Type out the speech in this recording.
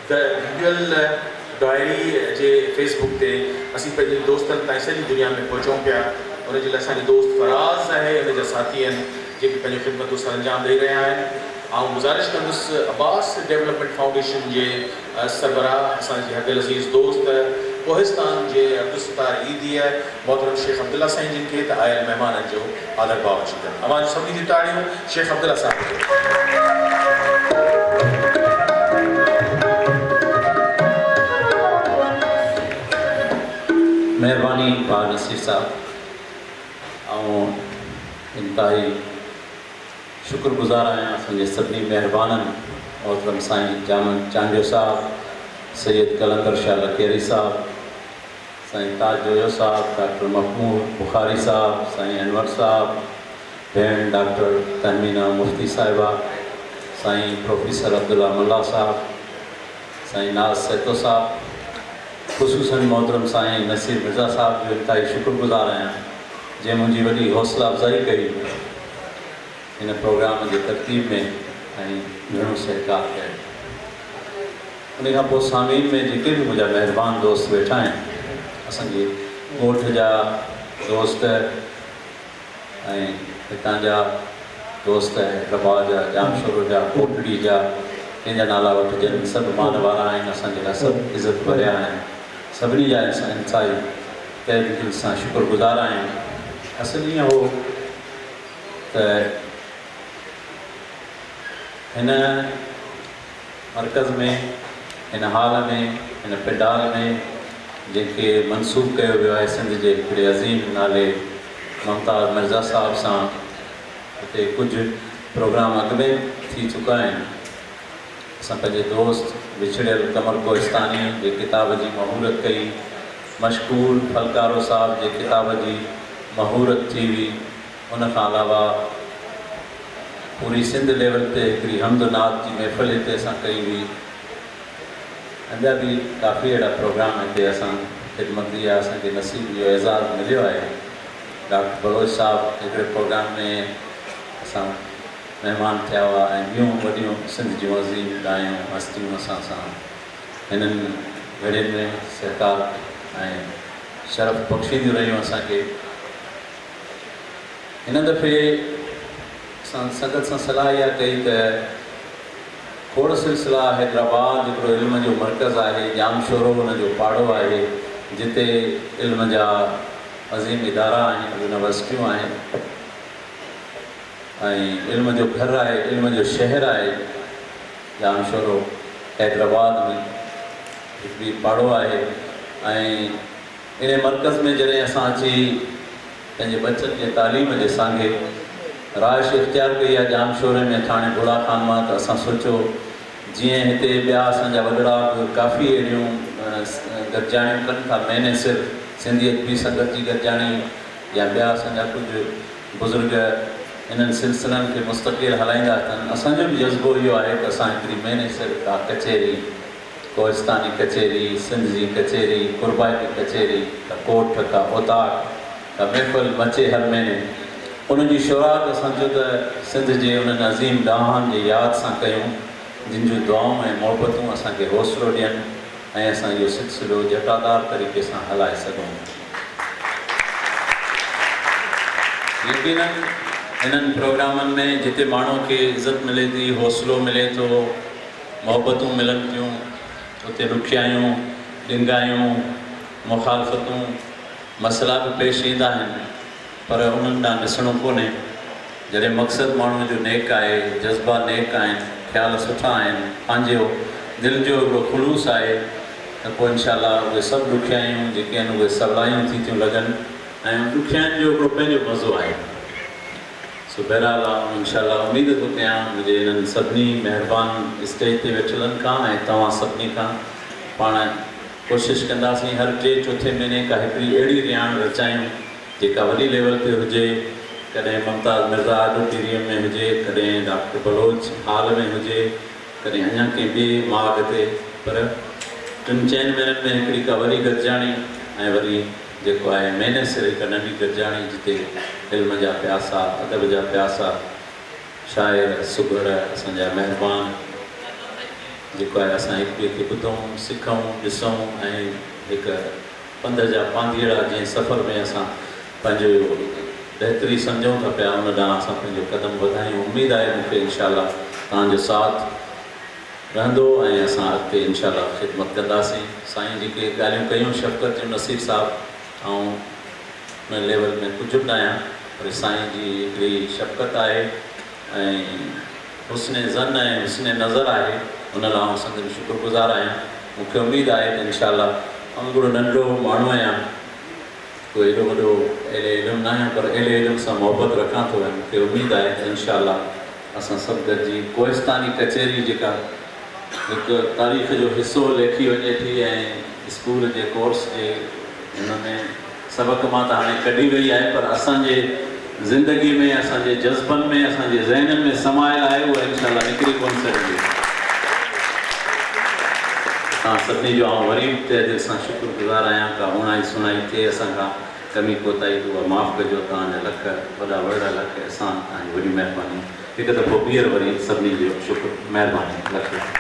त dual diary जे Facebook ते असीं पंहिंजे दोस्तनि ताईं सॼी दुनिया में पहुचूं पिया। उनजे लाइ असांजो दोस्त फराज़ आहे, उनजा साथी आहिनि जेके पंहिंजो ख़िदमतूं सरअंजाम ॾेई रहिया आहिनि। ऐं गुज़ारिश कंदुसि अब्बास डेवलपमेंट फाउंडेशन जे सरबराह असांजे हक़ल अज़ीज़ दोस्त कोहिस्तान जे अब्दुलसत्तार ईदी मोहतरम शेख अब्दुल्ला साईं जिन खे त आयल महिमाननि जो आदर भाव अची कनि। आवाज़ सभिनी जी ताड़ियूं शेख अब्दुल्ला साहब खे। महिरबानी भाउ नसीर साहब ऐं इंतिहाई शुक्रगुज़ार आहियां असांजे सभिनी महिरबाननि मोहतरम साईं जामन चांडियो साहब, सैयद कलंदर शाह लकेरी साहब, साईं ताज जोयो साहब, डॉक्टर महमूद बुखारी साहब, साईं अनवर साहब, भेण डॉक्टर तहमीना मुफ्ती साहिबा, साईं प्रोफेसर अब्दुल्ला मुल्ला साहब, साईं नाज़ सैतो साहब, ख़ुसूसन मोहतरम साईं नसीर मिर्ज़ा साहब जो इंतिहाई शुक्रगुज़ार आहियां जंहिं मुंहिंजी वॾी हौसला अफ़ज़ाई कई इन प्रोग्राम जी तरतीब में ऐं घणो सहकार कयो। उन खां पोइ सामीन में जेके बि मुंहिंजा महिरबान दोस्त वेठा आहिनि, असांजे ॻोठ जा दोस्त ऐं हितां जा दोस्त हैदराबाद जा, जामशोरो जा, कोटड़ी जा, कंहिंजा नाला वठिजनि, सभु मान वारा आहिनि, असांजे लाइ सभु इज़त भरिया आहिनि। सभिनी जा इंसाई तहे दिलि सां शुक्रगुज़ार आहियूं। असल ईअं हो त हिन मर्कज़ में, हिन हाल में, हिन पंडाल में जेके मनसूब कयो वियो आहे सिंध जे हिकिड़े अज़ीम नाले मुमताज़ मिर्ज़ा साहब सां, हुते कुझु प्रोग्राम अॻु में थी चुका आहिनि। असां पंहिंजे दोस्त विछड़ियल कमर कोहिस्तानी जे किताब जी महूरत कई, मशकूर फलकारो साहब जे किताब जी महूरत थी हुई। उन खां अलावा पूरी सिंध लेवल ते हिकिड़ी हमदनात जी महफ़िल हिते असां कई हुई। अञा बि काफ़ी अहिड़ा प्रोग्राम हिते असां ख़िदमत दी आहे, असांखे नसीब जो एज़ाज़ मिलियो आहे। डॉक्टर बलोच साहब हिकिड़े प्रोग्राम में असां महिमान थिया हुआ ऐं ॿियूं वॾियूं सिंध जूं अज़ीम ॻायूं हस्तियूं असां सां हिननि वेड़ियुनि में सहकार ऐं शरफ़ बख़्शींदियूं रहियूं असांखे। हिन दफ़े असां संगत सां सलाह इहा कई त खोड़ सिलसिला हैदराबाद हिकिड़ो इल्म जो मर्कज़ आहे, जामशोरो हुन जो पाड़ो आहे, जिते इल्म जा अज़ीम इदारा आहिनि, यूनिवर्सिटियूं आहिनि ऐं इल्म जो घरु आहे, इल्म जो शहरु आहे। जामशोरो हैदराबाद में हिकिड़ी पाड़ो आहे ऐं इन मर्कज़ में जॾहिं असां अची पंहिंजे बचनि जे तालीम जे सांघे राइश इख़्तियार कई आहे जामशोरे में थाणे बुढ़ा खान मां, त असां सोचियो जीअं हिते ॿिया असांजा वॾड़ा काफ़ी अहिड़ियूं गॾिजाणियूं कनि था, महीने सिर सिंधियत बि संगत जी गॾिजाणी या ॿिया असांजा कुझु बुज़ुर्ग इन्हनि सिलसिलनि खे मुस्तक़िल हलाईंदा अथनि। असांजो बि जज़्बो इहो आहे त असां हिकिड़ी महीने सिर का कचेरी, कोहिस्तानी कचेरी, सिंध जी कचेरी, कुर्बाइती कचेरी, का कोठ, का ओताक, का महफ़िल मचे हर महीने। उनजी शुरूआत असां जो त सिंध जे उन्हनि अज़ीम ॾांहनि जी यादि सां कयूं, जिन जूं दुआऊं ऐं मोहबतूं असांखे हौसलो ॾियनि ऐं असां इहो सिलसिलो जटादार तरीक़े सां हलाए सघूं। यकीनन इन्हनि प्रोग्रामनि में जिते माण्हू खे इज़त मिले थी, हौसलो मिले थो, मोहबतूं मिलनि थियूं, उते ॾुखियायूं, ॾिंगायूं, मुखालफ़तूं, मसइला बि पेश ईंदा आहिनि, पर उन्हनि ॾांहुं ॾिसणो कोन्हे। जॾहिं मक़सदु माण्हूअ जो नेक आहे, जज़्बा नेक आहिनि, ख़्याल सुठा आहिनि, पंहिंजो दिलि जो हिकिड़ो ख़ुलूस आहे, त पोइ इनशाला उहे सभु ॾुखियायूं जेके आहिनि उहे सवलायूं थी थियूं लॻनि ऐं ॾुखियाईनि जो हिकिड़ो पंहिंजो मज़ो आहे। सो बहरहाल इनशाला उमेद थो कयां मुंहिंजे इन्हनि सभिनी महिरबान स्टेज ते वेठलनि खां ऐं तव्हां सभिनी खां पाण कोशिशि कंदासीं हर 3-4 महीने का हिकिड़ी अहिड़ी रियाण रचायूं जेका वॾी लेवल ते हुजे, कॾहिं मुमताज़ मिर्ज़ा ऑडिटोरियम में हुजे, कॾहिं डॉक्टर बलोच हाल में हुजे, कॾहिं अञा कंहिं ॿिए माग ते, पर 3-4 महीननि में हिकिड़ी का वॾी गॾिजाणी ऐं वरी जेको आहे महीने सिर हिकु नंढी गॾिजाणी जिते इल्म जा प्यासा, अदब जा प्यासा, शाइर, सुगड़, असांजा महिरबान जेको आहे असां हिक ॿिए खे ॿुधूं सिखूं ॾिसूं ऐं हिकु पंध जा पांधीड़ा जीअं सफ़र में असां पंहिंजो बहितरी सम्झूं था पिया उन ॾांहुं असां पंहिंजो क़दम वधायूं। उमेदु आहे मूंखे इनशाला तव्हांजो साथ रहंदो ऐं असां अॻिते इनशाला ख़िदमत कंदासीं। साईं जेके ॻाल्हियूं कयूं शफ़क़त जूं नसीर साहब ऐं उन लेवल में कुझु बि न आहियां, पर साईं जी हिकिड़ी शफ़क़त आहे ऐं हुस्न ज़न ऐं हुस्न नज़र आहे, उन लाइ आउं संदनि शुक्रगुज़ार आहियां। मूंखे उमेदु आहे त इनशाला आउं हिकिड़ो नंढो माण्हू आहियां, कोई एॾो वॾो अहिड़े इल्मु न आहियां, पर अहिड़े इल्म सां मोहबत रखां थो ऐं मूंखे उमेदु आहे त इनशाला असां सभु गॾिजी कोहिस्तानी कचहरी जेका हिकु तारीख़ जो हिसो लेखी वञे थी ऐं स्कूल जे कोर्स जे हिन में सबक़ मां त हाणे कढी वई आहे, पर असांजे ज़िंदगी में असांजे जज़्बनि में असांजे ज़हननि में समायल आहे, उहा इनशाला निकिरी कोन सघंदी। तव्हां सभिनी जो आउं वरी तहे दिलि सां शुक्रगुज़ार आहियां। का उणाई सुणाई थिए असां खां कमी कोताही त उहा माफ़ु कजो। तव्हांजा लख वॾा वॾा लख अहसान, तव्हांजी वॾी महिरबानी। हिकु दफ़ो ॿीहर वरी सभिनी जो शुक्र महिरबानी लख।